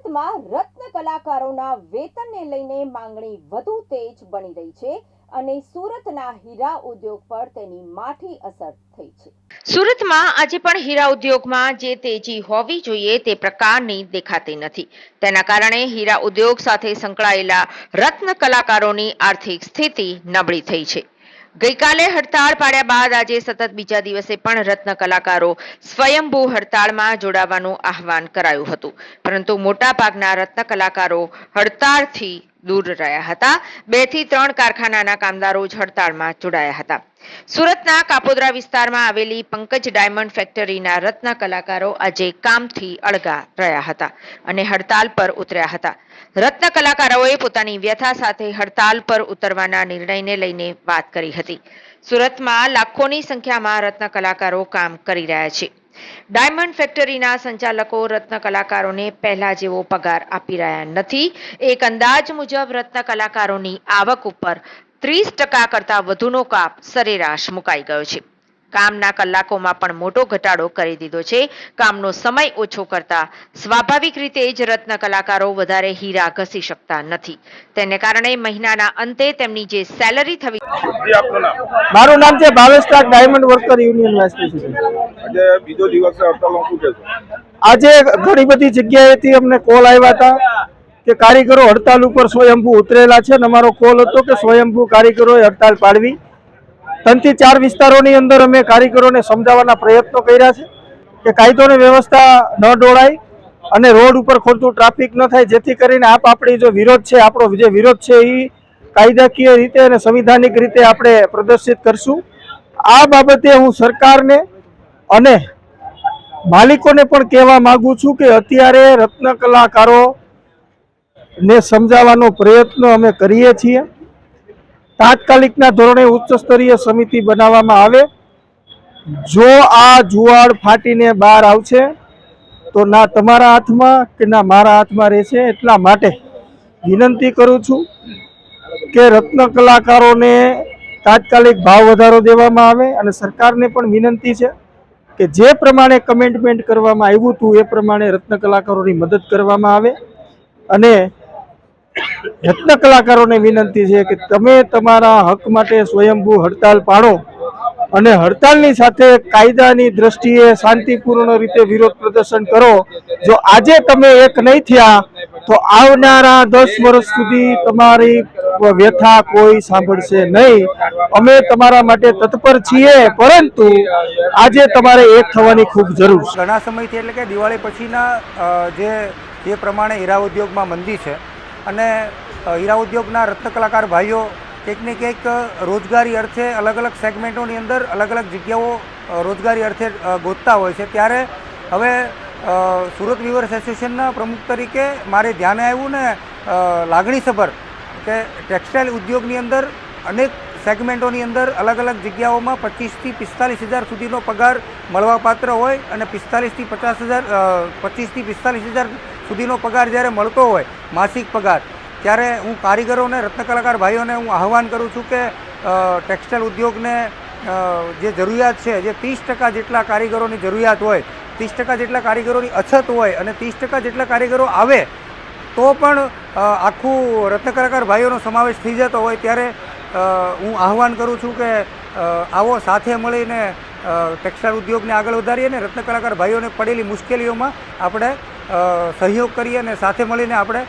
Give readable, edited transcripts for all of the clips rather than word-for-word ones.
સુરતમાં રત્ન કલાકારોના વેતનને લઈને માંગણી વધુ તેજ બની રહી છે અને સુરતના હીરા ઉદ્યોગ પર તેની માઠી અસર થઈ છે। સુરતમાં આજે પણ હીરા ઉદ્યોગમાં જે તેજી હોવી જોઈએ તે પ્રકારની દેખાતી નથી। તેના કારણે હીરા ઉદ્યોગ સાથે સંકળાયેલા રત્ન કલાકારોની આર્થિક સ્થિતિ નબળી થઈ છે। ગઈકાલે હડતાળ પાડ્યા બાદ આજે સતત બીજા દિવસે પણ રત્ન કલાકારો સ્વયંભૂ હડતાળમાં જોડાવાનું આહવાન કરાયું હતું, પરંતુ મોટાભાગના રત્ન કલાકારો હડતાળથી દૂર રહ્યા હતા। 2 થી 3 કારખાનાના કામદારો જ હડતાળમાં જોડાયા હતા। સુરતના કાપોદ્રા વિસ્તારમાં આવેલી પંકજ ડાયમંડ ફેક્ટરીના રત્ન કલાકારો આજે કામથી અળગા રહ્યા હતા અને હડતાળ પર ઉતર્યા હતા। રત્ન કલાકારોએ પોતાની વ્યથા સાથે હડતાળ પર ઉતરવાના નિર્ણયને લઈને વાત કરી હતી। સુરતમાં લાખોની સંખ્યામાં રત્ન કલાકારો કામ કરી રહ્યા છે। ડાયમંડ ફેક્ટરીના સંચાલકો રત્ન કલાકારોને પહેલા જેવો પગાર આપી રહ્યા નથી। એક અંદાજ મુજબ રત્ન કલાકારોની આવક ઉપર 30% કરતા વધુનો કાપ સરેરાશ મુકાઈ ગયો છે। કામના કલાકોમાં પણ મોટો ઘટાડો કરી દીધો છે। કામનો સમય ઓછો કરતા સ્વાભાવિક રીતે જ રત્ન કલાકારો વધારે હીરા ઘસી શકતા નથી। તેને કારણે મહિનાના અંતે તેમની જે સેલરી થવી। મારું નામ છે Bhavesh Tak, diamond worker union vice president. આજે બીજો દિવસ છે હડતાલનો, શું કહેશો? આજે ઘણી બધી જગ્યાએથી અમને કોલ આવ્યા હતા કે કારીગરો હડતાલ ઉપર સ્વયંભૂ ઉતરેલા છે, અને અમારો કોલ હતો કે સ્વયંભૂ કારીગરોએ હડતાલ પાડવી। 3 થી 4 વિસ્તારોની અંદર અમે કારીગરોને સમજાવવાના પ્રયત્નો કર્યા છે કે કાયદો અને વ્યવસ્થા ન ડોળાય અને રોડ ઉપર ખોટું ટ્રાફિક ન થાય, જેથી કરીને આપણી જો વિરોધ છે, આપણો જે વિરોધ છે એ કાયદાકીય રીતે અને સંવિધાનિક રીતે આપણે પ્રદર્શિત કરશું। આ બાબતે હું સરકારને અને માલિકોને પણ કહેવા માંગુ છું કે અત્યારે રત્ન કલાકારોને સમજાવવાનો પ્રયત્ન અમે કરીએ છીએ। તાત્કાલિકના ધોરણે ઉચ્ચ સ્તરીય સમિતિ બનાવવામાં આવે। જો આ જુવાળ ફાટીને બહાર આવશે તો ના તમારા હાથમાં કે ના મારા હાથમાં રહેશે। એટલા માટે વિનંતી કરું છું કે રત્ન કલાકારોને તાત્કાલિક ભાવ વધારો દેવામાં આવે, અને સરકારને પણ વિનંતી છે કે જે પ્રમાણે કમેન્ટમેન્ટ કરવામાં આવ્યું હતું એ પ્રમાણે રત્ન કલાકારોની મદદ કરવામાં આવે। અને રત્ન કલાકારોને વિનંતી છે કે તમે તમારા હક માટે સ્વયંભૂ હડતાલ પાડો અને હડતાલની સાથે કાયદાની દ્રષ્ટિએ શાંતિપૂર્ણ રીતે વિરોધ પ્રદર્શન કરો। જો આજે તમે એક નહીં થયા તો આવનારા 10 વર્ષ સુધી તમારી વ્યથા કોઈ સાંભળશે નહીં। અમે તમારા માટે તત્પર છીએ, પરંતુ આજે તમારે એક થવાની ખૂબ જરૂર છે। ઘણા સમયથી એટલે કે દિવાળી પછીના જે પ્રમાણે હીરા ઉદ્યોગમાં મંદી છે અને હીરા ઉદ્યોગના રત્ન કલાકાર ભાઈઓ કંઈક ને કંઈક રોજગારી અર્થે અલગ અલગ સેગમેન્ટોની અંદર અલગ અલગ જગ્યાઓ રોજગારી અર્થે ગોતતા હોય છે। ત્યારે હવે સુરત વીવર્સ એસોસિએશનના પ્રમુખ તરીકે મારે ધ્યાને આવ્યું ને લાગણીસભર કે ટેક્સટાઇલ ઉદ્યોગની અંદર અનેક સેગમેન્ટોની અંદર અલગ અલગ જગ્યાઓમાં 25 થી 45 હજાર સુધીનો પગાર મળવાપાત્ર હોય અને 25 થી 45 હજાર સુધીનો પગાર જ્યારે મળતો હોય માસિક પગાર, ત્યારે હું કારીગરોને રત્ન કલાકાર ભાઈઓને હું આહવાન કરું છું કે ટેક્સટાઇલ ઉદ્યોગને જે જરૂરિયાત છે, જે 30% જેટલા કારીગરોની જરૂરિયાત હોય, 30% જેટલા કારીગરોની અછત હોય અને 30% જેટલા કારીગરો આવે તો પણ આખું રત્ન કલાકાર ભાઈઓનો સમાવેશ થઈ જતો હોય। ત્યારે હું આહવાન કરું છું કે આવો સાથે મળીને ટેક્સટાઇલ ઉદ્યોગને આગળ વધારીએ અને રત્ન કલાકાર ભાઈઓને પડેલી મુશ્કેલીઓમાં આપણે સહયોગ કરીએ અને સાથે મળીને આપણે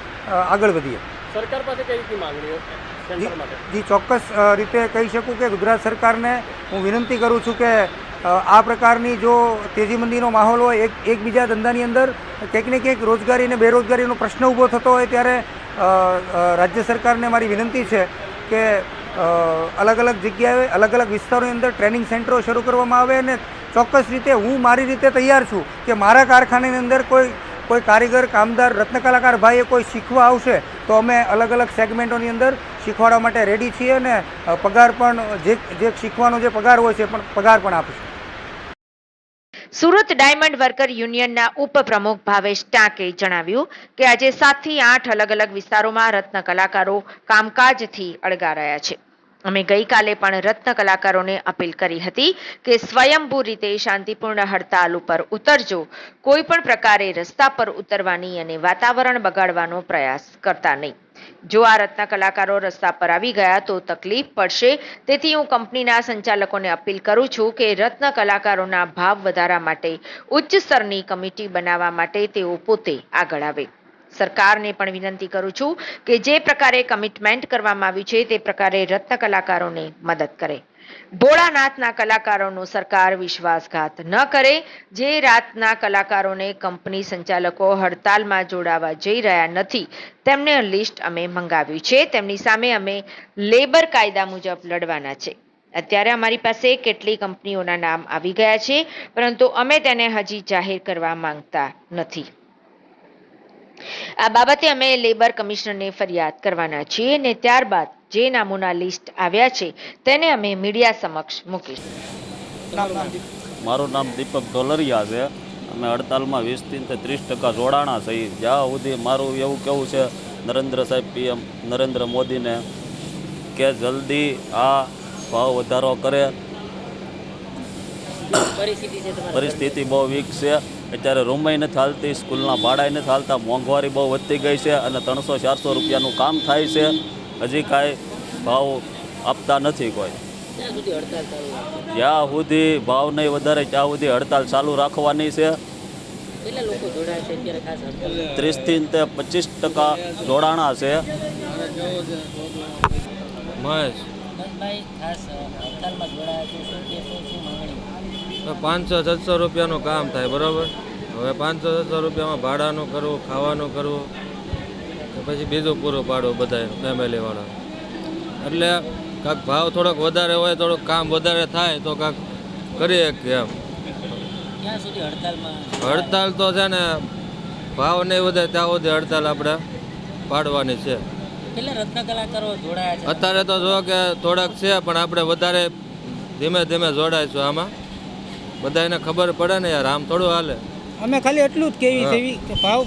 આગળ વધીએ। સરકાર પાસે કઈ રીતની માંગણીઓ સેન્ટર માટે? જી, ચોક્કસ રીતે કહી શકું કે ગુજરાત સરકારને હું વિનંતી કરું છું કે આ પ્રકારની જો તેજીમંદીનો માહોલ હોય, એકબીજા ધંધાની અંદર કંઈક ને કંઈક રોજગારી અને બેરોજગારીનો પ્રશ્ન ઊભો થતો હોય, ત્યારે રાજ્ય સરકારને મારી વિનંતી છે કે અલગ અલગ જગ્યાએ અલગ અલગ વિસ્તારોની અંદર ટ્રેનિંગ સેન્ટરો શરૂ કરવામાં આવે। અને ચોક્કસ રીતે હું મારી રીતે તૈયાર છું કે મારા કારખાનાની અંદર કોઈ કારીગર કામદાર રત્ન કલાકાર ભાઈએ કોઈ શીખવા આવશે તો અમે અલગ અલગ સેગમેન્ટોની અંદર શીખવાડવા માટે રેડી છીએ અને પગાર પણ જે શીખવાનો જે પગાર હોય છે પણ પગાર પણ આપીશું। સુરત ડાયમંડ વર્કર યુનિયનના ઉપપ્રમુખ ભાવેશ ટાંકે જણાવ્યું કે આજે 7 થી 8 અલગ અલગ વિસ્તારોમાં રત્ન કલાકારો કામકાજથી અળગા રહ્યા છે। અમે ગઈકાલે પણ રત્ન કલાકારોને અપીલ કરી હતી કે સ્વયંભૂ રીતે શાંતિપૂર્ણ હડતાલ ઉપર ઉતરજો, કોઈ પણ પ્રકારે રસ્તા પર ઉતરવાની અને વાતાવરણ બગાડવાનો પ્રયાસ કરતા નહીં. જો આ રત્ન કલાકારો રસ્તા પર આવી ગયા તો તકલીફ પડશે. તેથી હું કંપનીના સંચાલકોને અપીલ કરું છું કે રત્ન કલાકારોના ભાવ વધારા માટે ઉચ્ચ સ્તરની કમિટી બનાવવા માટે તેઓ પોતે આગળ આવે. સરકારને પણ વિનંતી કરું છું કે જે પ્રકારે કમિટમેન્ટ કરવામાં આવ્યું છે તે પ્રકારે રત્ન કલાકારોને મદદ કરે. ભોળાનાથના કલાકારોનો સરકાર વિશ્વાસઘાત ન કરે. જે રાતના કલાકારોને કંપની સંચાલકો હડતાલમાં જોડાવા જઈ રહ્યા નથી તેમને લિસ્ટ અમે મંગાવ્યું છે. તેમની સામે અમે લેબર કાયદા મુજબ લડવાના છે. અત્યારે અમારી પાસે કેટલી કંપનીઓના નામ આવી ગયા છે, પરંતુ અમે તેને હજી જાહેર કરવા માંગતા નથી. આ બાબતે અમે લેબર કમિશનરને ફરિયાદ કરવાના છીએ અને ત્યારબાદ જે નામોના લિસ્ટ આવ્યા છે તેને અમે મીડિયા સમક્ષ મૂકીશું. મારું નામ દીપક ઢોલરિયા છે. અમે હડતાલમાં 20 થી 30% જોડાણા છે. જ્યાં સુધી મારું એવું કહેવું છે નરેન્દ્ર સાહેબ PM નરેન્દ્ર મોદીને કે જલ્દી આ ભાવ વધારો કરે. પરિસ્થિતિ બહુ વીક છે. અત્યારે રૂમય નથી હાલતી, સ્કૂલના ભાડાય નથી હાલતા, મોંઘવારી બહુ વધતી ગઈ છે અને 300-400 રૂપિયાનું કામ થાય છે. હજી કાંઈ ભાવ આપતા નથી કોઈ. જ્યાં સુધી ભાવ નહીં વધારે ત્યાં સુધી હડતાલ ચાલુ રાખવાની છે. 30 થી 25% જોડાણા છે. મહેશ 500-700 રૂપિયાનું કામ થાય, બરાબર. હવે 500-700 રૂપિયામાં ભાડાનું કરવું, ખાવાનું કરવું કે પછી બીજું પૂરું પાડવું બધા ફેમિલીવાળા. એટલે કાંઈક ભાવ થોડોક વધારે હોય, થોડુંક કામ વધારે થાય તો કાંઈક કરીએ કે એમ. હડતાલ તો છે ને ભાવ નહીં વધે ત્યાં સુધી હડતાલ આપણે પાડવાની છે. અત્યારે તો જો કે થોડાક છે પણ આપણે વધારે ધીમે ધીમે જોડાઈશું આમાં. બધાને ખબર પડે ને યાર, આમ થોડું હાલે. અમે ખાલી એટલું જ કહેવી છે કે ભાવ